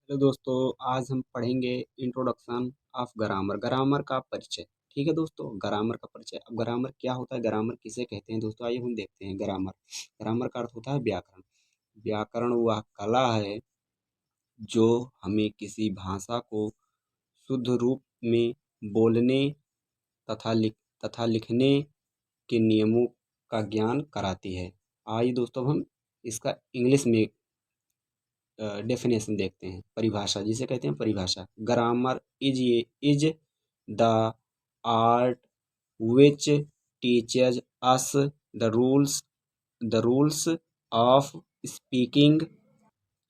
Hello दोस्तों, आज हम पढ़ेंगे इंट्रोडक्शन ऑफ ग्रामर। ग्रामर का परिचय। ठीक है दोस्तों, ग्रामर का परिचय। अब ग्रामर क्या होता है, ग्रामर किसे कहते हैं दोस्तों, आइए हम देखते हैं। ग्रामर ग्रामर का अर्थ होता है व्याकरण। व्याकरण वह कला है जो हमें किसी भाषा को शुद्ध रूप में बोलने तथा लिखने के नियमों का ज्ञान कराती है। आइए दोस्तों, अब हम इसका इंग्लिश में डेफिनेशन देखते हैं। परिभाषा जिसे कहते हैं परिभाषा। Grammar is the art which teaches us the rules of speaking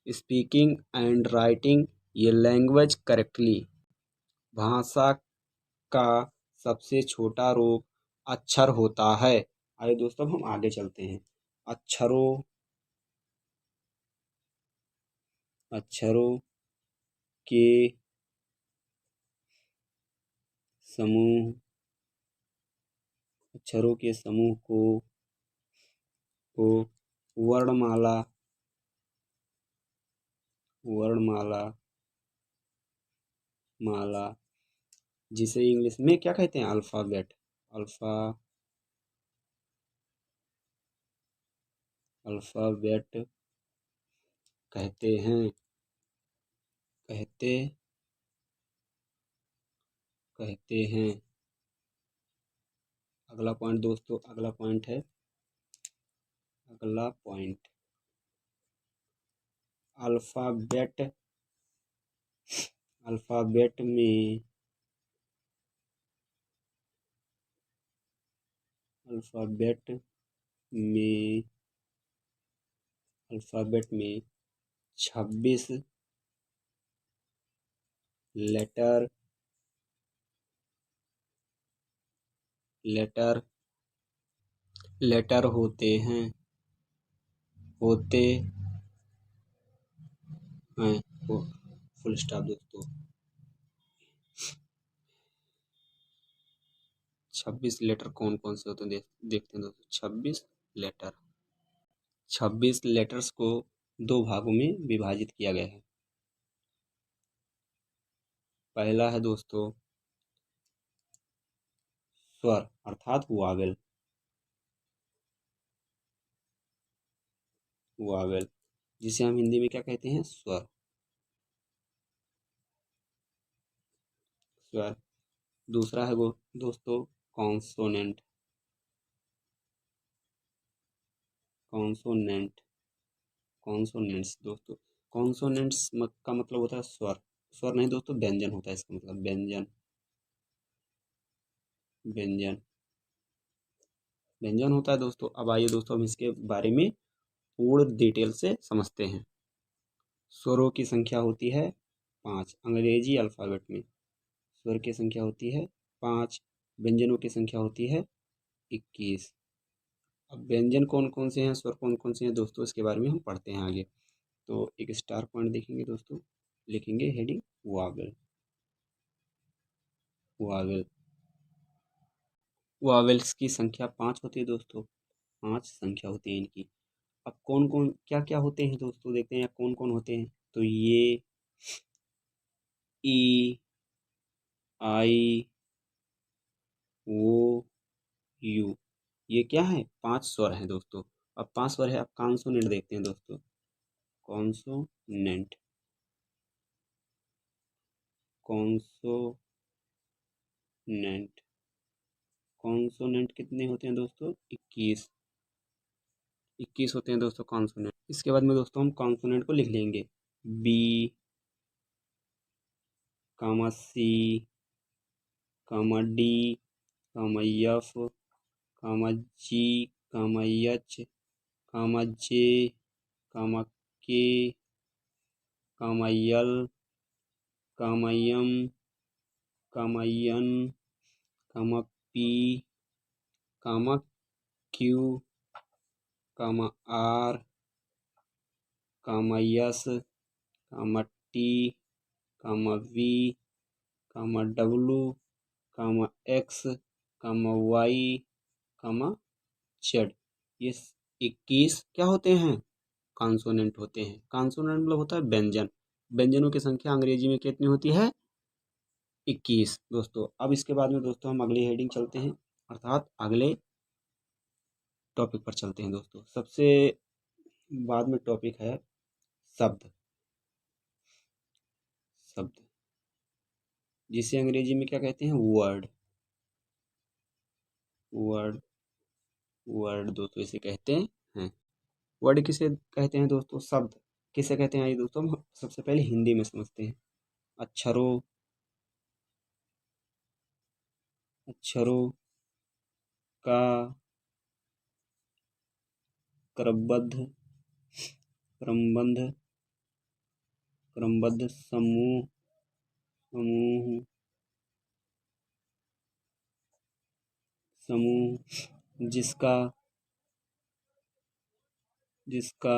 speaking and writing ये लैंग्वेज करेक्टली। भाषा का सबसे छोटा रूप अक्षर होता है। आइए दोस्तों, हम आगे चलते हैं। अक्षरों अक्षरों के समूह अक्षरों के समूह को वर्णमाला वर्णमाला माला जिसे इंग्लिश में क्या कहते हैं, अल्फ़ाबेट। अल्फ़ा अल्फ़ाबेट कहते हैं कहते कहते हैं। अगला पॉइंट दोस्तों, अगला पॉइंट है। अगला पॉइंट अल्फ़ाबेट अल्फ़ाबेट में अल्फ़ाबेट में अल्फ़ाबेट में 26 लेटर लेटर लेटर होते हैं। फुल स्टॉप दोस्तों। 26 लेटर कौन कौन से होते हैं देखते हैं दोस्तों। 26 लेटर्स को दो भागों में विभाजित किया गया है। पहला है दोस्तों स्वर अर्थात वावेल। जिसे हम हिंदी में क्या कहते हैं, स्वर। स्वर। दूसरा है वो दोस्तों कॉन्सोनेंट। कॉन्सोनेंट कॉन्सोनेंट्स दोस्तों। कॉन्सोनेंट्स का मतलब होता है स्वर। स्वर नहीं दोस्तों, व्यंजन होता है इसका मतलब। व्यंजन व्यंजन व्यंजन होता है दोस्तों। अब आइए दोस्तों, हम इसके बारे में पूर्ण डिटेल से समझते हैं। स्वरों की संख्या होती है 5 अंग्रेजी अल्फ़ाबेट में। स्वर की संख्या होती है 5। व्यंजनों की संख्या होती है 21। अब व्यंजन कौन कौन से हैं, स्वर कौन कौन से हैं दोस्तों, इसके बारे में हम पढ़ते हैं आगे। तो एक स्टार पॉइंट देखेंगे दोस्तों, लिखेंगे हेडिंग वावेल। वावेल वावेल्स की संख्या 5 होती है दोस्तों। 5 संख्या होती है इनकी। अब कौन कौन क्या क्या होते हैं दोस्तों, देखते हैं कौन कौन होते हैं। तो ये ई, आई, ओ, यू, ये क्या है, 5 स्वर हैं दोस्तों। अब 5 स्वर है। अब कॉन्सोनेंट देखते हैं दोस्तों। कॉन्सोनेंट कॉन्सोनेंट कॉन्सोनेंट कितने होते हैं दोस्तों, 21। 21 होते हैं दोस्तों कॉन्सोनेंट। इसके बाद में दोस्तों हम कॉन्सोनेंट को लिख लेंगे। B, comma C, comma D, comma F, comma G, comma H, comma J, comma K, comma L, comma M, comma N, comma P, comma Q, comma R, comma S, comma T, comma V, comma W, comma X, comma Y, comma Z. ये 21 क्या होते हैं, consonant होते हैं। Consonant मतलब होता है व्यंजन। व्यंजनों की संख्या अंग्रेजी में कितनी होती है? 21 दोस्तों। अब इसके बाद में दोस्तों हम अगली हेडिंग चलते हैं, अर्थात अगले टॉपिक पर चलते हैं दोस्तों। सबसे बाद में टॉपिक है शब्द। शब्द जिसे अंग्रेजी में क्या कहते हैं? वर्ड। वर्ड वर्ड दोस्तों इसे कहते हैं। वर्ड किसे कहते हैं दोस्तों? शब्द किसे कहते हैं? आइए दोस्तों हम सबसे पहले हिंदी में समझते हैं। अक्षरों अक्षरों का क्रमबद्ध क्रमबद्ध क्रमबद्ध समूह समूह समूह जिसका जिसका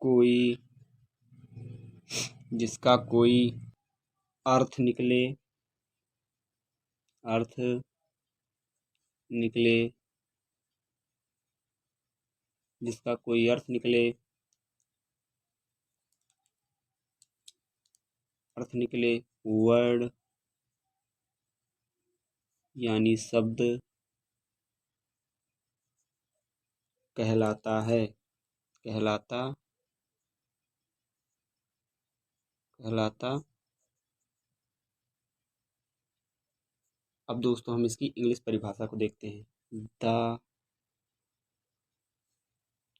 कोई जिसका कोई अर्थ निकले अर्थ निकले जिसका कोई अर्थ निकले वर्ड यानी शब्द कहलाता है। कहलाता कहलाता अब दोस्तों हम इसकी इंग्लिश परिभाषा को देखते हैं।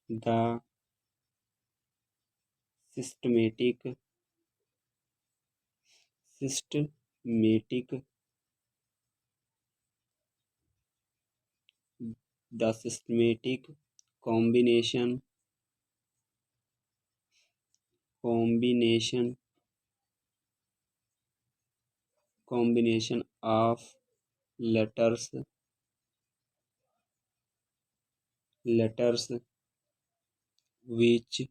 The systematic systematic the systematic combination combination combination of letters letters which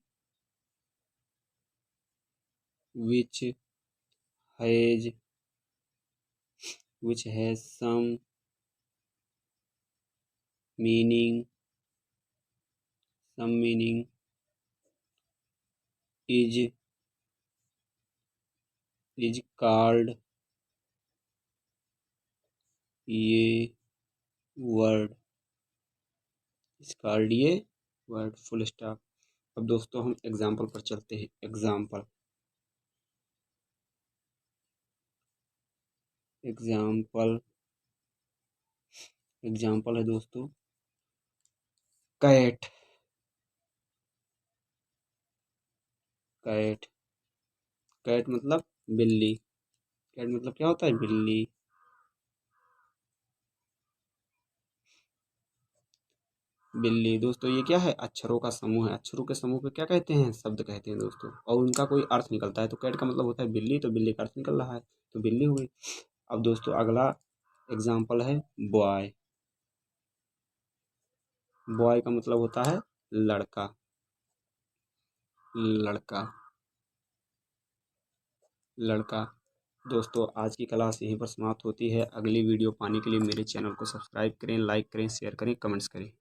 has some meaning is called ये वर्ड फुल स्टॉप। अब दोस्तों हम एग्जाम्पल पर चलते हैं। एग्जाम्पल है दोस्तों कैट। कैट मतलब बिल्ली। कैट मतलब क्या होता है? बिल्ली। दोस्तों ये क्या है? अक्षरों का समूह है। अक्षरों के समूह को क्या कहते हैं? शब्द कहते हैं दोस्तों। और उनका कोई अर्थ निकलता है तो कैट का मतलब होता है बिल्ली, तो बिल्ली का अर्थ निकल रहा है तो बिल्ली हुई। अब दोस्तों अगला एग्जाम्पल है बॉय। बॉय का मतलब होता है लड़का। लड़का दोस्तों आज की क्लास यहीं पर समाप्त होती है। अगली वीडियो पाने के लिए मेरे चैनल को सब्सक्राइब करें, लाइक करें, शेयर करें, कमेंट्स करें।